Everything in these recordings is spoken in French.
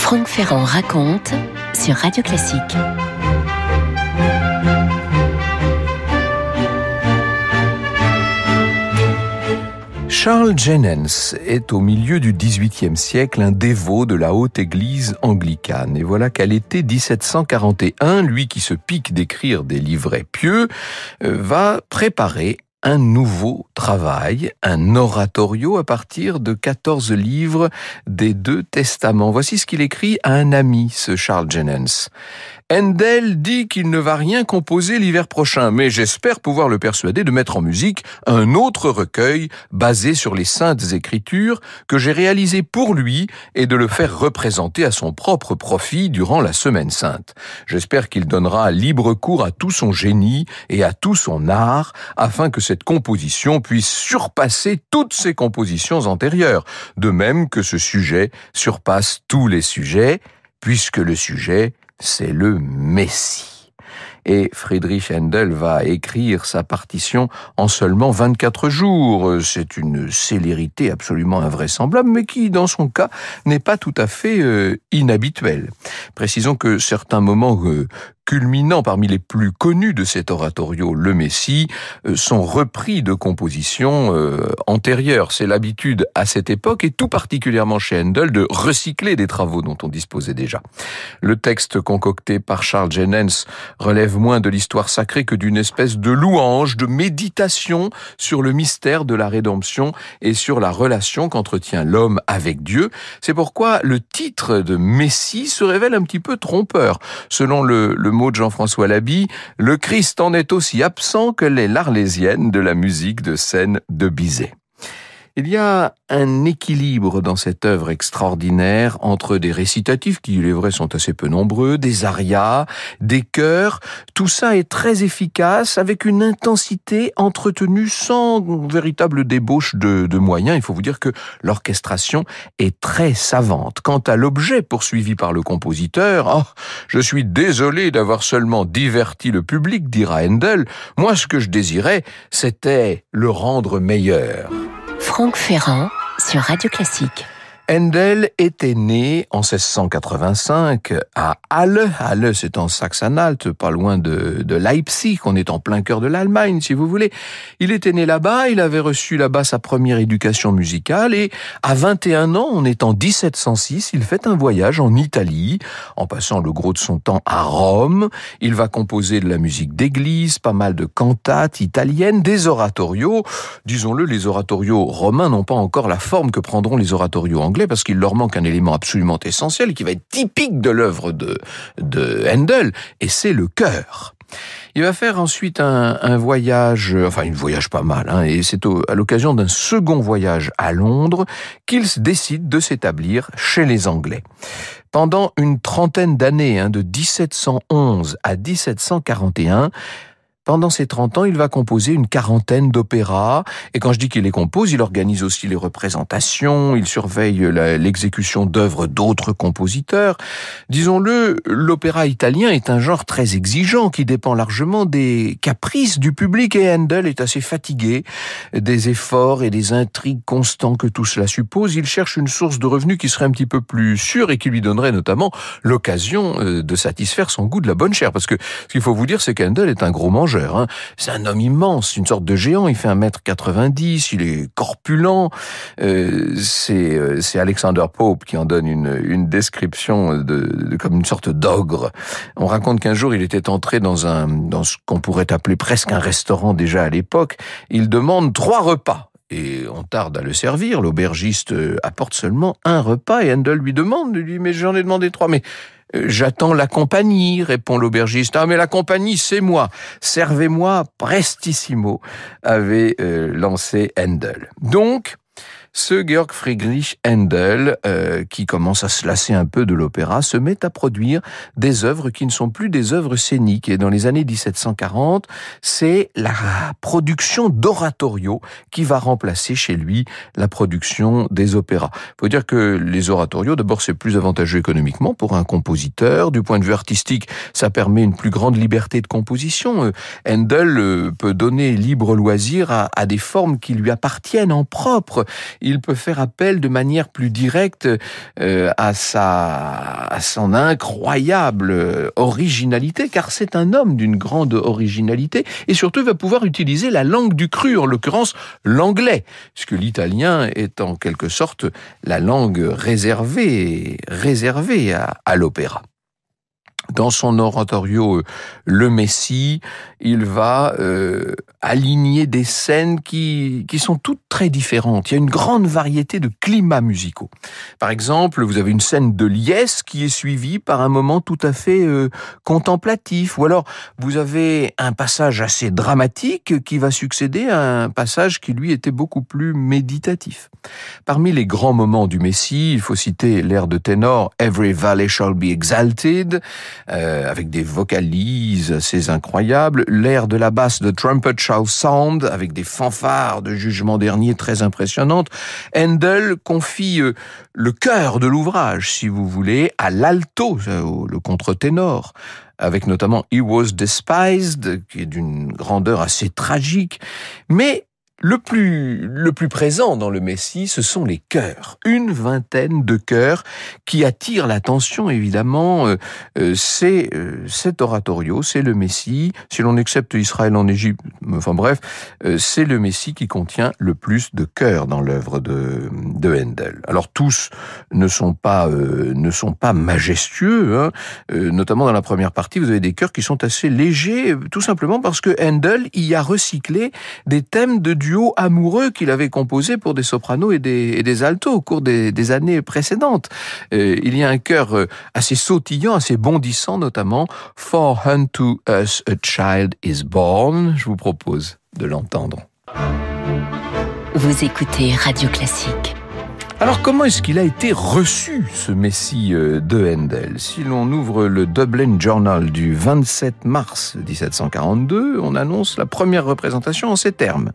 Franck Ferrand raconte sur Radio Classique. Charles Jennens est au milieu du XVIIIe siècle un dévot de la haute église anglicane. Et voilà qu'à l'été 1741, lui qui se pique d'écrire des livrets pieux, va préparer un nouveau travail, un oratorio à partir de 14 livres des 2 testaments. Voici ce qu'il écrit à un ami, ce Charles Jennens. Handel dit qu'il ne va rien composer l'hiver prochain, mais j'espère pouvoir le persuader de mettre en musique un autre recueil basé sur les saintes écritures que j'ai réalisé pour lui et de le faire représenter à son propre profit durant la semaine sainte. J'espère qu'il donnera libre cours à tout son génie et à tout son art afin que cette composition puisse surpasser toutes ses compositions antérieures, de même que ce sujet surpasse tous les sujets, puisque le sujet c'est le Messie. Et Friedrich Handel va écrire sa partition en seulement 24 jours. C'est une célérité absolument invraisemblable, mais qui, dans son cas, n'est pas tout à fait inhabituelle. Précisons que certains moments culminants parmi les plus connus de cet oratorio, le Messie, sont repris de compositions antérieures. C'est l'habitude à cette époque, et tout particulièrement chez Handel, de recycler des travaux dont on disposait déjà. Le texte concocté par Charles Jennens relève moins de l'histoire sacrée que d'une espèce de louange, de méditation sur le mystère de la rédemption et sur la relation qu'entretient l'homme avec Dieu. C'est pourquoi le titre de Messie se révèle un petit peu trompeur. Selon le mot de Jean-François Laby, le Christ en est aussi absent que l'est l'Arlésienne de la musique de scène de Bizet. Il y a un équilibre dans cette œuvre extraordinaire entre des récitatifs qui, il est vrai, sont assez peu nombreux, des arias, des chœurs. Tout ça est très efficace avec une intensité entretenue sans véritable débauche de moyens. Il faut vous dire que l'orchestration est très savante. Quant à l'objet poursuivi par le compositeur, je suis désolé d'avoir seulement diverti le public, dira Handel. Moi, ce que je désirais, c'était le rendre meilleur. Franck Ferrand sur Radio Classique. Handel était né en 1685 à Halle. Halle, c'est en Saxe-Anhalt, pas loin de Leipzig. On est en plein cœur de l'Allemagne, si vous voulez. Il était né là-bas, il avait reçu là-bas sa première éducation musicale et à 21 ans, on est en 1706, il fait un voyage en Italie, en passant le gros de son temps à Rome. Il va composer de la musique d'église, pas mal de cantates italiennes, des oratorios. Disons-le, les oratorios romains n'ont pas encore la forme que prendront les oratorios anglais, parce qu'il leur manque un élément absolument essentiel qui va être typique de l'œuvre de Handel, et c'est le chœur. Il va faire ensuite un voyage, il voyage pas mal, et c'est à l'occasion d'un second voyage à Londres qu'il décide de s'établir chez les Anglais. Pendant une trentaine d'années, de 1711 à 1741, pendant ces 30 ans, il va composer une quarantaine d'opéras. Et quand je dis qu'il les compose, il organise aussi les représentations, il surveille l'exécution d'œuvres d'autres compositeurs. Disons-le, l'opéra italien est un genre très exigeant qui dépend largement des caprices du public, et Handel est assez fatigué des efforts et des intrigues constants que tout cela suppose. Il cherche une source de revenus qui serait un petit peu plus sûre et qui lui donnerait notamment l'occasion de satisfaire son goût de la bonne chair. Parce que ce qu'il faut vous dire, c'est qu'Handel est un gros mangeur. C'est un homme immense, une sorte de géant. Il fait 1m90, il est corpulent. C'est Alexander Pope qui en donne une description de comme une sorte d'ogre. On raconte qu'un jour, il était entré dans ce qu'on pourrait appeler presque un restaurant déjà à l'époque. Il demande 3 repas. Et on tarde à le servir. L'aubergiste apporte seulement un repas et Handel lui demande, mais j'en ai demandé 3, mais j'attends la compagnie, répond l'aubergiste. Mais la compagnie, c'est moi. Servez-moi prestissimo, avait lancé Handel. Donc, ce Georg Friedrich Handel, qui commence à se lasser un peu de l'opéra, se met à produire des œuvres qui ne sont plus des œuvres scéniques. Et dans les années 1740, c'est la production d'oratorio qui va remplacer chez lui la production des opéras. Il faut dire que les oratorios, d'abord, c'est plus avantageux économiquement pour un compositeur. Du point de vue artistique, ça permet une plus grande liberté de composition. Handel peut donner libre loisir à des formes qui lui appartiennent en propre. il peut faire appel de manière plus directe à son incroyable originalité, car c'est un homme d'une grande originalité, et surtout il va pouvoir utiliser la langue du cru, en l'occurrence l'anglais, puisque l'italien est en quelque sorte la langue réservée à l'opéra. Dans son oratorio Le Messie, il va aligner des scènes qui sont toutes très différentes. Il y a une grande variété de climats musicaux. Par exemple, vous avez une scène de liesse qui est suivie par un moment tout à fait contemplatif. Ou alors, vous avez un passage assez dramatique qui va succéder à un passage qui, lui, était beaucoup plus méditatif. Parmi les grands moments du Messie, il faut citer l'air de ténor « Every valley shall be exalted », avec des vocalises assez incroyables, l'air de la basse de Trumpet Shall Sound, avec des fanfares de Jugement Dernier très impressionnantes. Handel confie le cœur de l'ouvrage, si vous voulez, à l'alto, le contre-ténor, avec notamment He Was Despised, qui est d'une grandeur assez tragique, mais le plus présent dans le Messie, ce sont les chœurs. Une vingtaine de chœurs qui attirent l'attention, évidemment. C'est cet oratorio, c'est le Messie. Si l'on accepte Israël en Égypte, enfin bref, c'est le Messie qui contient le plus de chœurs dans l'œuvre de Handel. Alors tous ne sont pas majestueux, hein. Notamment dans la première partie, vous avez des chœurs qui sont assez légers, tout simplement parce que Handel y a recyclé des thèmes de duo amoureux qu'il avait composé pour des sopranos et des altos au cours des années précédentes. Il y a un chœur assez sautillant, assez bondissant, notamment « For unto us a child is born ». Je vous propose de l'entendre. Vous écoutez Radio Classique. Alors comment est-ce qu'il a été reçu, ce Messie de Handel? Si l'on ouvre le Dublin Journal du 27 mars 1742, on annonce la première représentation en ces termes.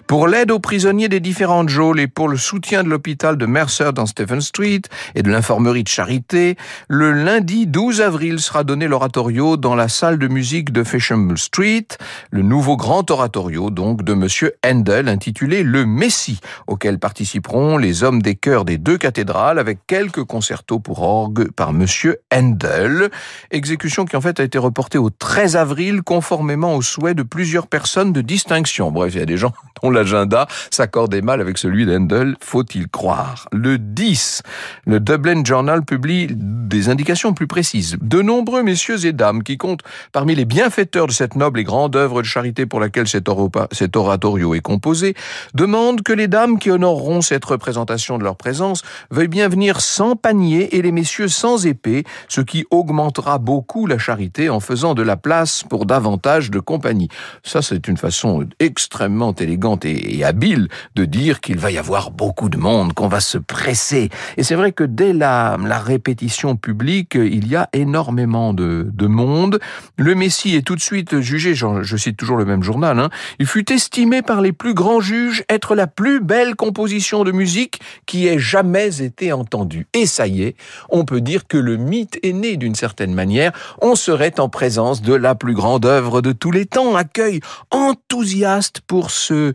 Pour l'aide aux prisonniers des différentes geôles et pour le soutien de l'hôpital de Mercer dans Stephen Street et de l'infirmerie de Charité, le lundi 12 avril sera donné l'oratorio dans la salle de musique de Fashionable Street, le nouveau grand oratorio donc de Monsieur Handel intitulé Le Messie, auquel participeront les hommes des chœurs des deux cathédrales avec quelques concertos pour orgue par Monsieur Handel. Exécution qui en fait a été reportée au 13 avril conformément aux souhaits de plusieurs personnes de distinction. Bref, il y a des gens dont l'agenda s'accordait mal avec celui d'Handel, faut-il croire. Le 10, le Dublin Journal publie des indications plus précises. De nombreux messieurs et dames qui comptent parmi les bienfaiteurs de cette noble et grande œuvre de charité pour laquelle cet oratorio est composé, demandent que les dames qui honoreront cette représentation de leur présence veuillent bien venir sans panier et les messieurs sans épée, ce qui augmentera beaucoup la charité en faisant de la place pour davantage de compagnie. Ça, c'est une façon extrêmement élégante et habile de dire qu'il va y avoir beaucoup de monde, qu'on va se presser. Et c'est vrai que dès la répétition publique, il y a énormément de monde. Le Messie est tout de suite jugé, je cite toujours le même journal, hein, il fut estimé par les plus grands juges être la plus belle composition de musique qui ait jamais été entendu. Et ça y est, on peut dire que le mythe est né d'une certaine manière. On serait en présence de la plus grande œuvre de tous les temps. Accueil enthousiaste pour ce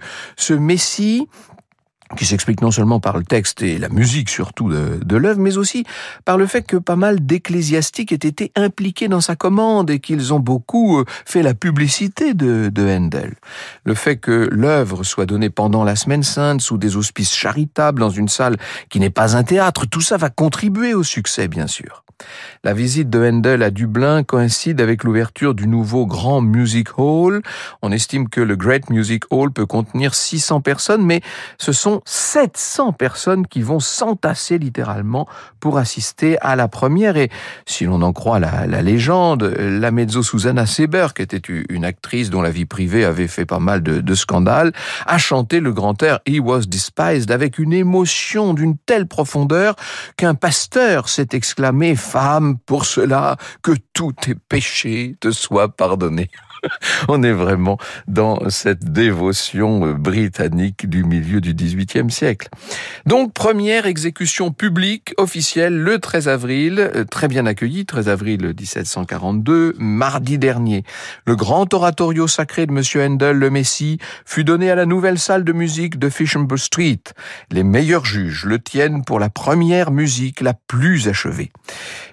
Messie, qui s'explique non seulement par le texte et la musique surtout de l'œuvre, mais aussi par le fait que pas mal d'ecclésiastiques aient été impliqués dans sa commande et qu'ils ont beaucoup fait la publicité de Handel. Le fait que l'œuvre soit donnée pendant la Semaine Sainte sous des auspices charitables dans une salle qui n'est pas un théâtre, tout ça va contribuer au succès, bien sûr. La visite de Handel à Dublin coïncide avec l'ouverture du nouveau Grand Music Hall. On estime que le Great Music Hall peut contenir 600 personnes, mais ce sont 700 personnes qui vont s'entasser littéralement pour assister à la première. Et si l'on en croit la légende, la mezzo Susanna Seber, qui était une actrice dont la vie privée avait fait pas mal de scandales, a chanté le grand air He Was Despised avec une émotion d'une telle profondeur qu'un pasteur s'est exclamé « Femme, pour cela que tous tes péchés te soient pardonnés ». On est vraiment dans cette dévotion britannique du milieu du XVIIIe siècle. Donc, première exécution publique officielle le 13 avril, très bien accueillie, 13 avril 1742, mardi dernier. Le grand oratorio sacré de Monsieur Handel, le Messie, fut donné à la nouvelle salle de musique de Fishamble Street. Les meilleurs juges le tiennent pour la première musique la plus achevée.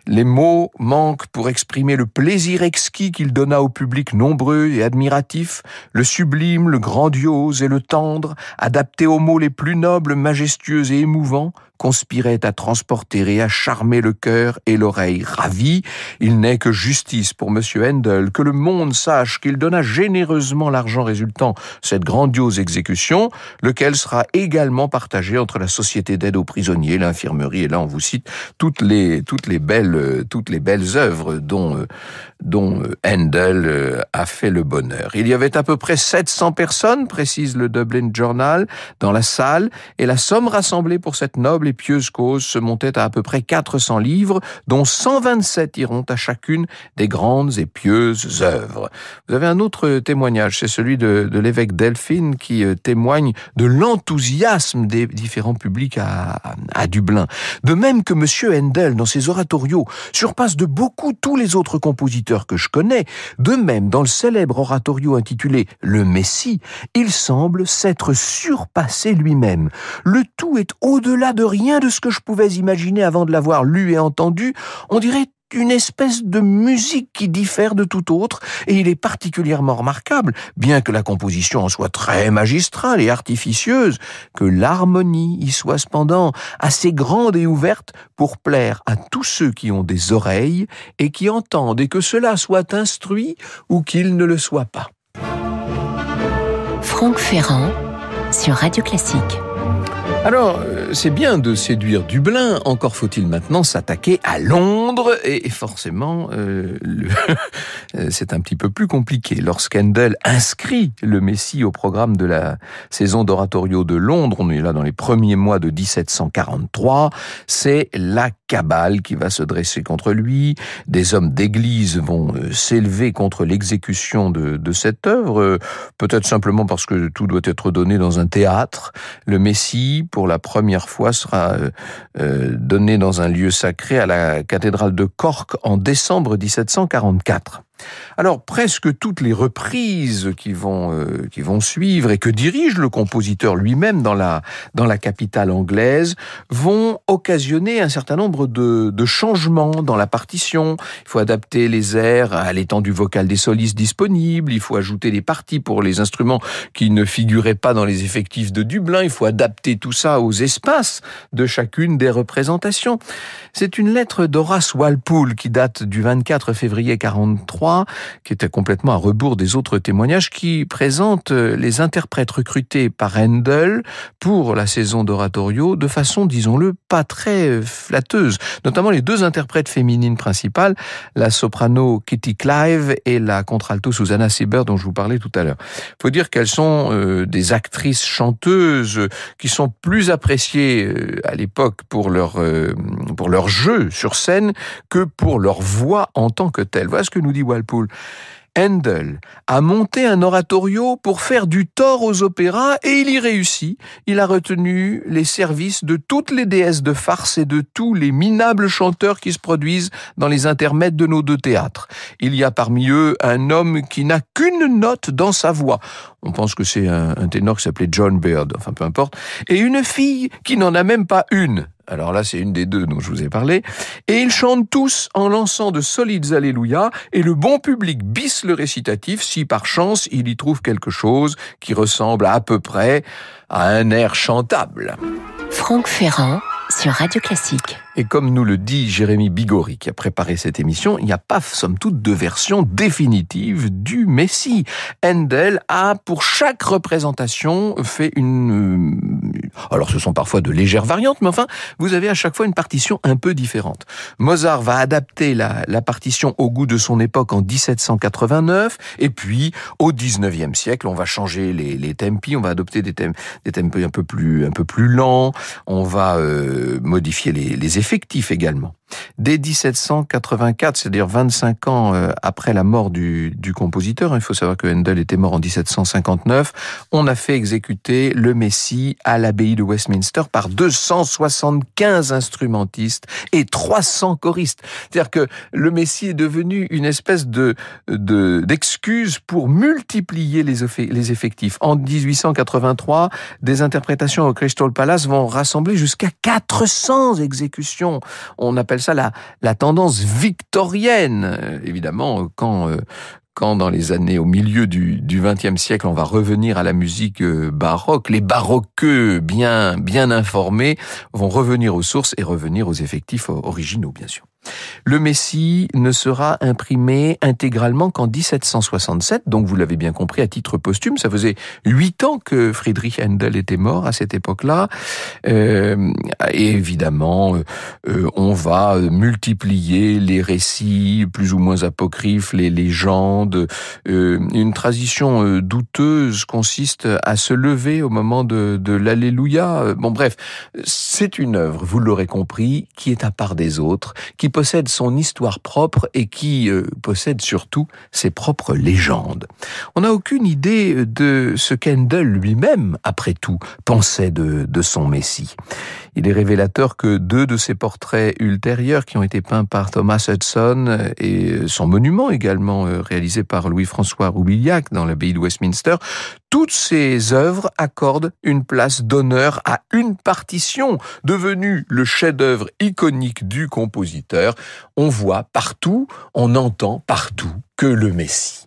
Les mots manquent pour exprimer le plaisir exquis qu'il donna au public nombreux et admiratif, le sublime, le grandiose et le tendre, adapté aux mots les plus nobles, majestueux et émouvants, conspiraient à transporter et à charmer le cœur et l'oreille ravie. Il n'est que justice pour Monsieur Handel que le monde sache qu'il donna généreusement l'argent résultant cette grandiose exécution, lequel sera également partagé entre la Société d'aide aux prisonniers, l'infirmerie, et là on vous cite toutes les belles œuvres dont Handel a fait le bonheur. Il y avait à peu près 700 personnes, précise le Dublin Journal, dans la salle, et la somme rassemblée pour cette noble et pieuse cause se montait à peu près 400 livres, dont 127 iront à chacune des grandes et pieuses œuvres. Vous avez un autre témoignage, c'est celui de l'évêque Delphine qui témoigne de l'enthousiasme des différents publics à Dublin. De même que Monsieur Handel, dans ses oratorios, surpasse de beaucoup tous les autres compositeurs que je connais, de même dans le célèbre oratorio intitulé « Le Messie », il semble s'être surpassé lui-même. Le tout est au-delà de rien de ce que je pouvais imaginer avant de l'avoir lu et entendu. On dirait une espèce de musique qui diffère de toute autre, et il est particulièrement remarquable, bien que la composition en soit très magistrale et artificieuse, que l'harmonie y soit cependant assez grande et ouverte pour plaire à tous ceux qui ont des oreilles et qui entendent, et que cela soit instruit ou qu'il ne le soit pas. Franck Ferrand sur Radio Classique. Alors, c'est bien de séduire Dublin, encore faut-il maintenant s'attaquer à Londres, et forcément, c'est un petit peu plus compliqué. Lorsqu'Handel inscrit le Messie au programme de la saison d'oratorio de Londres, on est là dans les premiers mois de 1743, c'est la cabale qui va se dresser contre lui, des hommes d'église vont s'élever contre l'exécution de cette œuvre, peut-être simplement parce que tout doit être donné dans un théâtre. Le Messie, pour la première fois, sera donné dans un lieu sacré à la cathédrale de Cork en décembre 1744. Alors, presque toutes les reprises qui vont suivre et que dirige le compositeur lui-même dans la capitale anglaise vont occasionner un certain nombre de changements dans la partition. Il faut adapter les airs à l'étendue vocale des solistes disponibles, il faut ajouter des parties pour les instruments qui ne figuraient pas dans les effectifs de Dublin, il faut adapter tout ça aux espaces de chacune des représentations. C'est une lettre d'Horace Walpole qui date du 24 février 43, qui était complètement à rebours des autres témoignages, qui présente les interprètes recrutés par Handel pour la saison d'oratorio de façon, disons-le, pas très flatteuse. Notamment les deux interprètes féminines principales, la soprano Kitty Clive et la contralto Susanna Sieber dont je vous parlais tout à l'heure. Il faut dire qu'elles sont des actrices chanteuses qui sont plus appréciées à l'époque pour leur jeu sur scène que pour leur voix en tant que telle. Voilà ce que nous dit Walpole. Handel a monté un oratorio pour faire du tort aux opéras et il y réussit. Il a retenu les services de toutes les déesses de farce et de tous les minables chanteurs qui se produisent dans les intermèdes de nos deux théâtres. Il y a parmi eux un homme qui n'a qu'une note dans sa voix. On pense que c'est un ténor qui s'appelait John Baird, enfin peu importe. Et une fille qui n'en a même pas une. Alors là, c'est une des deux dont je vous ai parlé. Et ils chantent tous en lançant de solides alléluia, et le bon public bisse le récitatif si par chance il y trouve quelque chose qui ressemble à peu près à un air chantable. Franck Ferrand sur Radio Classique. Et comme nous le dit Jérémy Bigori, qui a préparé cette émission, il n'y a pas, somme toute, de version définitive du Messie. Handel a, pour chaque représentation, fait alors ce sont parfois de légères variantes, mais enfin, vous avez à chaque fois une partition un peu différente. Mozart va adapter la partition au goût de son époque en 1789, et puis, au 19e siècle, on va changer les tempi, on va adopter des tempi un peu plus lents, on va modifier les effectifs également. Dès 1784, c'est-à-dire 25 ans après la mort du compositeur, il faut savoir que Handel était mort en 1759, on a fait exécuter le Messie à l'abbaye de Westminster par 275 instrumentistes et 300 choristes. C'est-à-dire que le Messie est devenu une espèce d'excuse pour multiplier les effectifs. En 1883, des interprétations au Crystal Palace vont rassembler jusqu'à 400 exécutions. On appelle ça la tendance victorienne. Évidemment, quand dans les années au milieu du XXe siècle, on va revenir à la musique baroque, les baroqueux bien informés vont revenir aux sources et revenir aux effectifs originaux, bien sûr. Le Messie ne sera imprimé intégralement qu'en 1767, donc vous l'avez bien compris, à titre posthume. Ça faisait 8 ans que Friedrich Handel était mort à cette époque-là. Et évidemment, on va multiplier les récits plus ou moins apocryphes, les légendes. Une tradition douteuse consiste à se lever au moment de l'Alléluia. Bon bref, c'est une œuvre, vous l'aurez compris, qui est à part des autres, qui possède son histoire propre et qui possède surtout ses propres légendes. On n'a aucune idée de ce qu'Handel lui-même, après tout, pensait de son Messie. Il est révélateur que 2 de ses portraits ultérieurs qui ont été peints par Thomas Hudson et son monument également réalisé par Louis-François Roubiliac dans l'abbaye de Westminster, toutes ces œuvres accordent une place d'honneur à une partition devenue le chef-d'œuvre iconique du compositeur. On voit partout, on entend partout que le Messie.